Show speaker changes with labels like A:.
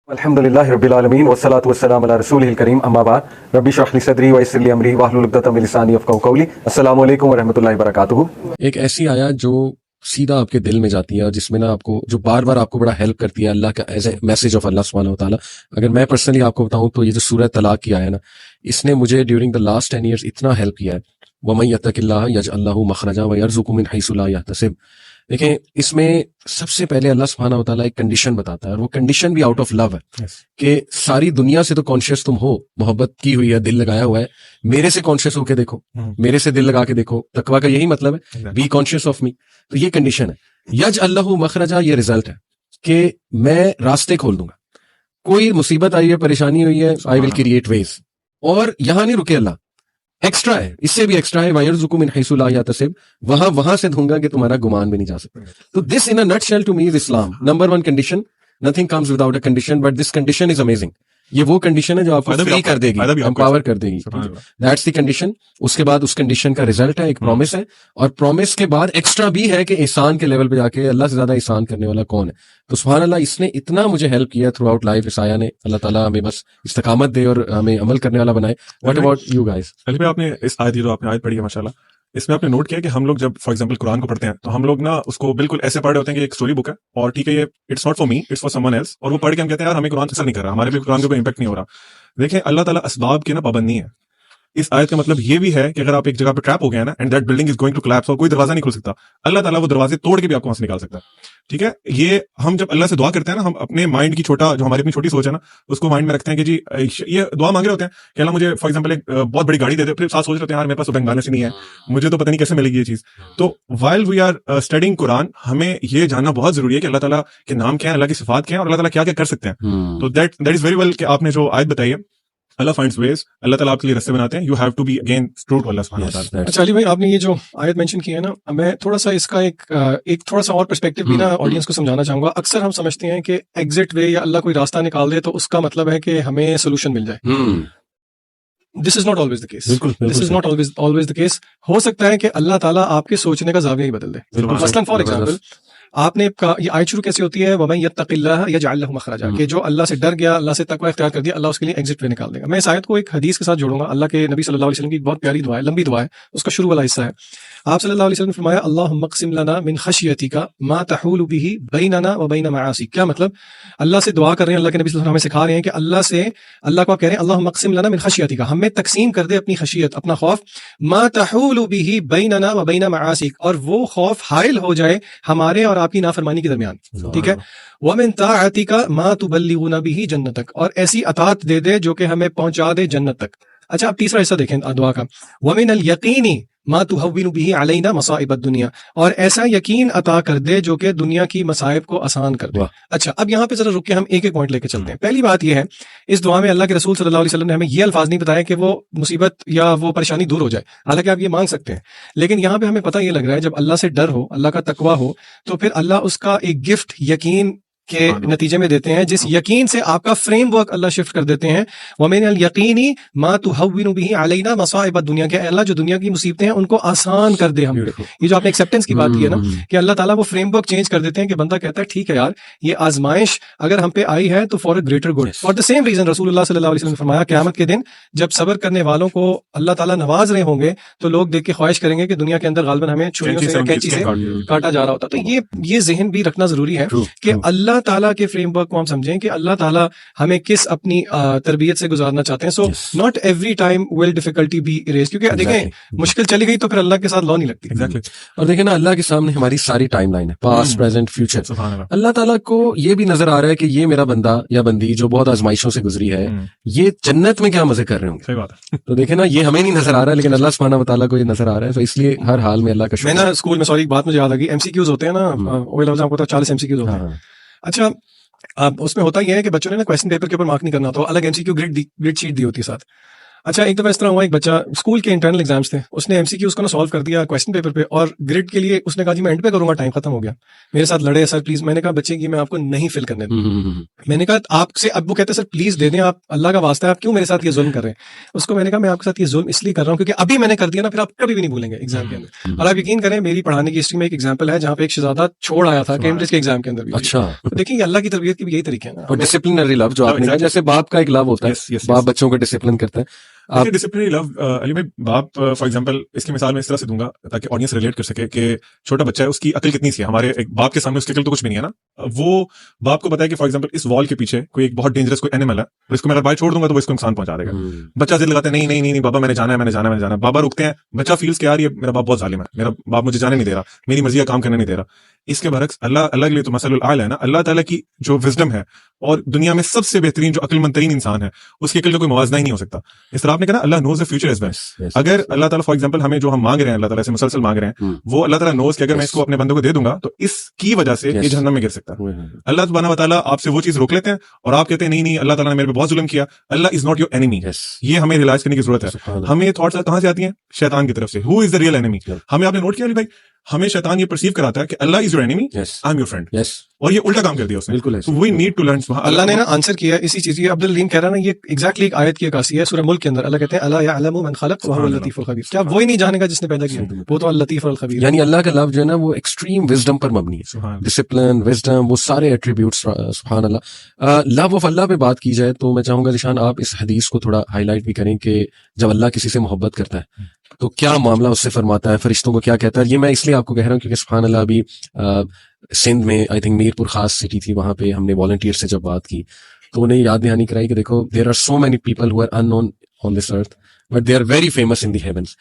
A: الحمدللہ رب العالمین والصلاة والسلام علی رسولہ الکریم اما بعد رب اشرح لی صدری ویسر لی امری واحلل عقدۃ من لسانی یفقہوا قولی. السلام علیکم ورحمۃ اللہ وبرکاتہ.
B: ایک ایسی آیت جو سیدھا آپ کے دل میں جاتی ہے اور جس میں نا آپ کو جو بار بار آپ کو بڑا ہیلپ کرتی ہے اللہ کا ایز اے میسج آف اللہ سبحانہ و تعالیٰ. اگر میں پرسنلی آپ کو بتاؤں تو یہ جو سورہ طلاق کی آیا ہے نا، اس نے مجھے ڈیورنگ دا لاسٹ 10 ایئرس اتنا ہیلپ کیا ہے. وَمَن يَتَّقِ اللَّهَ يَجْعَل لَّهُ مَخْرَجًا وَيَرْزُقْهُ مِنْ حَيْثُ لَا يَحْتَسِبُ. دیکھیں اس میں سب سے پہلے اللہ سبحانہ و تعالیٰ ایک کنڈیشن بتاتا ہے، اور وہ کنڈیشن بھی آؤٹ آف لو ہے کہ ساری دنیا سے تو کانشیس تم ہو، محبت کی ہوئی ہے، دل لگایا ہوا ہے، میرے سے کانشیس ہو کے دیکھو، میرے سے دل لگا کے دیکھو. تقویٰ کا یہی مطلب ہے، بی کانشیس آف می. تو یہ کنڈیشن ہے. یج اللہ مخرجا، یہ ریزلٹ ہے کہ میں راستے کھول دوں گا. کوئی مصیبت آئی ہے، پریشانی ہوئی ہے، آئی ول کریٹ ویز. اور یہاں نہیں رکے اللہ، ایکسٹرا ہے، اس سے بھی ایکسٹرا ہے. وَيَرْزُقُ مِنْ حَيْثُ لَا يَحْتَسِبُ، وہاں سے دوں گا کہ تمہارا گمان بھی نہیں جا سکتا. تو this in a nutshell to me is Islam. Number 1 condition, nothing comes without a condition, but this condition is amazing. یہ وہ کنڈیشن ہے جو آپ کو فری کر دے گی، امپاور کر دے گی. That's the condition. اس کے بعد اس کنڈیشن کا ریزلٹ ہے ایک پرومس ہے، اور پرومس کے بعد ایکسٹرا بھی ہے کہ احسان کے لیول پہ جا کے اللہ سے زیادہ احسان کرنے والا کون ہے. تو سبحان اللہ، اس نے اتنا مجھے ہیلپ کیا تھرو آؤٹ لائف. اس آیا نے، اللہ تعالیٰ ہمیں بس استقامت دے اور ہمیں عمل کرنے والا بنائے. What about you guys?
C: Ali بھائی، آپ نے اس آیت جو آپ نے آیت پڑھی ہے ماشاءاللہ، اس میں آپ نے نوٹ کیا کہ ہم لوگ جب فار ایگزامپل قرآن کو پڑھتے ہیں تو ہم لوگ نا اس کو بالکل ایسے پڑھ رہے ہوتے ہیں کہ ایک سٹوری بک ہے اور ٹھیک ہے، یہ it's not for me, it's for someone else. اور وہ پڑھ کے ہم کہتے ہیں یار ہمیں قرآن اثر نہیں کر رہا، ہمارے بھی قرآن کا کوئی امپیکٹ نہیں ہو رہا. دیکھیں اللہ تعالیٰ اسباب کی نا پابند نہیں ہے. اس آیت کا مطلب یہ بھی ہے کہ اگر آپ ایک جگہ پہ ٹریپ ہو گیا نا، and that building is going to collapse, اور کوئی دروازہ نہیں کھل سکتا، اللہ تعالیٰ وہ دروازے توڑ کے بھی آپ کو وہاں سے نکال سکتا ہے. ٹھیک ہے، یہ ہم جب اللہ سے دعا کرتے ہیں نا، ہم اپنے مائنڈ کی چھوٹا، جو ہماری اپنی چھوٹی سوچ ہے نا، اس کو مائنڈ میں رکھتے ہیں کہ جی یہ دعا مانگ رہے ہوتے ہیں کہ اللہ مجھے فار ایگزامپل ایک بہت بڑی گاڑی دے دے، پھر ساتھ سوچ رہے ہوتے ہیں یار میرے پاس تو بینک بیلنس ہی نہیں ہے، مجھے تو پتہ نہیں کیسے ملے گی یہ چیز. تو وائل وی آر اسٹڈینگ قرآن، ہمیں یہ جاننا بہت ضروری ہے کہ اللہ تعالیٰ کے نام کیا ہیں، اللہ کی صفات کیا ہیں، اور اللہ تعالیٰ کیا کیا کر سکتے ہیں. تو دیٹ از ویری ویل کہ آپ نے جو آیت بتائی ہے، اللہ فائنڈز ویز، اللہ تعالیٰ آپ کے لیے راستے بناتے ہیں. You have to be again true to اللہ سبحانہ وتعالیٰ.
D: اچھا علی بھائی، آپ نے یہ جو آیت مینشن کی ہے نا، میں تھوڑا سا اس کا ایک تھوڑا سا اور پرسپیکٹو بھی نا آڈینس کو سمجھانا چاہوں گا. اکثر ہم سمجھتے ہیں کہ ایگزٹ وے یا اللہ کوئی راستہ نکال دے تو اس کا مطلب ہے کہ ہمیں سولوشن مل جائے. This is not always the case. This is not always the case. ہو سکتا ہے کہ اللہ تعالیٰ آپ کے سوچنے کا زاویہ ہی بدل دے. مثلاً فار ایگزامپل، آپ نے یہ آیت شروع کیسے ہوتی ہے؟ وَمَن يَتَّقِ اللَّهَ يَجْعَل لَّهُ مَخْرَجًا، کہ جو اللہ سے ڈر گیا، اللہ سے تقوی اختیار کر دیا، اللہ اس کے لیے ایگزٹ وے نکال دے گا. میں اس آیت کو ایک حدیث کے ساتھ جوڑوں گا. اللہ کے نبی صلی اللہ علیہ وسلم کی ایک بہت پیاری دعا ہے، لمبی دعا ہے. اس کا شروع والا حصہ ہے، آپ صلی اللہ علیہ وسلم نے فرمایا اللہم اقسم لنا من خشیتک ما تحول به بیننا وبین معاصیک. کیا مطلب؟ اللہ سے دعا کر رہے ہیں، اللہ کے نبی صلی اللہ علیہ وسلم ہمیں سکھا رہے ہیں کہ اللہ کو آپ کہہ رہے ہیں اللہم اقسم لنا من خشیتک، ہمیں تقسیم کر دے اپنی خشیت، اپنا خوف، ما تحول به بیننا وبین معاصیک، اور وہ خوف حائل ہو جائے ہمارے اور آپ کی نافرمانی کے درمیان. ٹھیک ہے، وَمِن طَاعَتِكَ مَا تُبَلِّغُنَا بِهِ جَنَّتَكَ، اور ایسی اطاعت دے دے جو کہ ہمیں پہنچا دے جنت تک. اچھا، اب تیسرا حصہ دیکھیں دعا کا، وَمِنَ الْيَقِينِ مَا تُهَوِّنُ بِهِ عَلَيْنَا مَصَائِبَ الدُّنْيَا، اور ایسا یقین عطا کر دے جو کہ دنیا کی مصائب کو آسان کر دے. اچھا، اب یہاں پہ ذرا رک کے ہم ایک ایک پوائنٹ لے کے چلتے ہیں. پہلی بات یہ ہے، اس دعا میں اللہ کے رسول صلی اللہ علیہ وسلم نے ہمیں یہ الفاظ نہیں بتایا کہ وہ مصیبت یا وہ پریشانی دور ہو جائے، حالانکہ آپ یہ مانگ سکتے ہیں. لیکن یہاں پہ ہمیں پتہ یہ لگ رہا ہے جب اللہ سے ڈر ہو، اللہ کا تقوی ہو، تو پھر اللہ اس کا ایک گفٹ یقین کے نتیجے میں دیتے ہیں، جس یقین سے آپ کا فریم ورک اللہ شفٹ کر دیتے ہیں. وَمِنَ الْيَقِينِ مَا تُهَوِّنُ بِهِ عَلَيْنَا مَصَائِبَ الدُّنْيَا، کہ اللہ جو دنیا کی مصیبتیں ہیں ان کو آسان کر دے ہم پہ. یہ جو آپ نے ایکسیپٹنس کی بات کی ہے نا، کہ اللہ تعالیٰ وہ فریم ورک چینج کر دیتے ہیں کہ بندہ کہتا ہے ٹھیک ہے یار، یہ آزمائش اگر ہم پہ آئی ہے تو for a greater good. For the same reason رسول اللہ صلی اللہ علیہ وسلم نے فرمایا قیامت کے دن جب صبر کرنے والوں کو اللہ تعالیٰ نواز رہے ہوں گے تو لوگ دیکھ کے خواہش کریں گے کہ دنیا کے اندر غالباً ہمیں چھریوں سے یا کینچی سے کاٹا جا رہا ہوتا. تو یہ ذہن بھی رکھنا ضروری ہے کہ اللہ تعالیٰ کے فریم ورک کو ہم سمجھیں کہ اللہ تعالیٰ ہمیں کس اپنی تربیت سے گزارنا چاہتے ہیں. So not every time will difficulty be arise, کیونکہ دیکھیں مشکل چلی گئی تو پھر اللہ کے ساتھ لا نہیں لگتی.
B: اور دیکھیں نا، اللہ کے سامنے ہماری ساری ٹائم لائن ہے، پاسٹ، پریزنٹ، فیوچر. اللہ تعالیٰ کو یہ بھی نظر آ رہا ہے کہ یہ میرا بندہ یا بندی جو بہت آزمائشوں سے گزری ہے، یہ جنت میں کیا مزے کر رہے ہوں گے. تو دیکھیں نا، یہ ہمیں نہیں نظر آ رہا ہے لیکن اللہ سبحانہ و تعالیٰ کو یہ نظر آ رہا ہے. تو اس لیے ہر حال میں اللہ کا شکر.
D: میں نا اسکول میں، سوری ایک بات مجھے یاد آ گئی، ایم سی کیوز ہوتے ہیں نا، وہ لفظ آپ کو 40 ایم سی کیوز ہوتے ہیں. اچھا، اب اس میں ہوتا یہ ہے کہ بچوں نے نا کویسچن پیپر کے اوپر مارک نہیں کرنا، تو الگ M C Q grade sheet دی ہوتی ہے ساتھ. اچھا ایک دفعہ اس طرح ہوا, ایک بچہ اسکول کے انٹرنل ایگزامس تھے, اس نے MCQ اس کو نا سالو کر دیا کویسچن پیپر پہ, اور گریڈ کے لیے اس نے کہا جی میں اینڈ پہ کروں گا, ٹائم ختم ہو گیا, میرے ساتھ لڑے سر پلیز. میں نے کہا بچے کی میں آپ کو نہیں فل کرنے دوں. میں نے کہا آپ سے, اب وہ کہتے سر پلیز دے دیں, آپ اللہ کا واسطہ ہے, آپ کیوں میرے ساتھ یہ ظلم کر رہے ہیں. اس کو میں نے کہا میں آپ کے ساتھ یہ ظلم اس لیے کر رہا ہوں کیونکہ ابھی میں نے کر دیا نا, پھر آپ کبھی بھی نہیں بھولیں گے ایگزام کے اندر. اور آپ یقین کریں میری پڑھانے کی ہسٹری میں ایک ایگزامپل ہے جہاں پہ ایک شہزادہ چھوڑ آیا تھا کیمبرج کے ایگزام کے اندر بھی.
B: اچھا,
D: دیکھیں یہ اللہ کی تربیت کی بھی یہی طریقے ہیں نا.
B: اور ڈسپلنری لو جو آپ نے کہا, جیسے باپ کا ایک لو ہوتا ہے, باپ بچوں کو ڈسپلن کرتا ہے.
C: ڈسپلنری لو علی بھائی, باپ فار ایگزامپل اس کی مثال میں اس طرح سے دوں گا تاکہ آڈینس ریلیٹ کر سکے کہ چھوٹا بچہ ہے, اس کی عقل کتنی سی ہے. ہمارے ایک باپ کے سامنے اس کی عقل تو کچھ بھی نہیں ہے نا. وہ باپ کو بتایا کہ فار ایگزامپل اس وال کے پیچھے کوئی ایک بہت ڈینجرس کوئی اینیمل ہے, اور اس کو میں اگر باہر چھوڑ دوں گا تو وہ اس کو نقصان پہنچا دے گا. بچہ ضد لگاتا ہے نہیں نہیں نہیں بابا میں نے جانا ہے, میں نے جانا ہے, میں نے جانا ہے. بابا رکتے ہیں, بچہ فیلز کہ یار یہ میرا باپ بہت ظالم ہے, میرا باپ مجھے جانے نہیں دے رہا, میری مرضی کا کام کرنے نہیں دے رہا. اس کے برعکس اللہ کے لیے تو مثل الاعلی ہے نا. اللہ تعالیٰ کی جو وزڈم ہے اور دنیا میں سب سے بہترین جو عقل مند ترین انسان ہے, اس کی عقل کا کوئی موازنہ ہی نہیں ہو سکتا. اس طرح آپ نے کہا اللہ نوز دا فیوچر از بیسٹ. اگر اللہ تعالیٰ فار ایگزامپل ہمیں جو ہم مانگ رہے ہیں, اللہ تعالیٰ سے مسلسل مانگ رہے ہیں, وہ اللہ تعالیٰ نوز کہ اگر میں اس کو اپنے بندوں کو دے دوں گا تو اس کی وجہ سے یہ جہنم میں گر سکتا ہے. اللہ سبحانہ و تعالیٰ آپ سے وہ چیز روک لیتے ہیں اور آپ کہتے ہیں نہیں نہیں اللہ تعالیٰ نے میرے پہ بہت ظلم کیا. اللہ از ناٹ یور اینیمی. یہ ہمیں ریلائز کرنے کی ضرورت ہے. ہمیں یہ تھاٹس کہاں سے آتی ہیں؟ شیطان کی طرف سے. ہو از دا ریئل اینیمی. ہمیں آپ نے نوٹ کیا علی بھائی, ہمیں شیطان یہ پرسیو کراتا ہے کہ اللہ is your enemy, I am your friend, اور یہ الٹا کام کر دیا اس نے. بالکل وی نیڈ ٹو لرن.
D: اللہ نے نا آنسر کیا اسی چیز کی. عبد العلیم کہہ رہا نا, یہ ایگزیکٹلی ایک آیت کی عکاسی ہے سورہ ملک کے اندر. اللہ کہتے ہیں الا یعلم من خلق وهو اللطیف الخبیر. کیا وہی نہیں جانے گا جس نے پیدا کیا؟ وہ تو اللطیف الخبیر.
B: یعنی اللہ کا لفظ جو ہے نا وہ ایکسٹریم وزڈم پر مبنی ہے, ڈسپلن, وزڈم, وہ سارے ایٹریبیوٹس. سبحان اللہ. لو آف اللہ پہ بات کی جائے تو میں چاہوں گا ذیشان آپ اس حدیث کو تھوڑا ہائی لائٹ بھی کریں کہ جب اللہ کسی سے محبت کرتا ہے تو کیا معاملہ اس سے فرماتا ہے, فرشتوں کو کیا کہتا ہے. یہ میں اس لیے آپ کو کہہ رہا ہوں کیونکہ سبحان اللہ ابھی سندھ میں آئی تھنک میر پور خاص سٹی تھی, وہاں پہ ہم نے والنٹیئر سے جب بات کی تو انہیں یاد دہانی کرائی کہ دیکھو there are so many people who are unknown on this earth but they are very famous in the havens.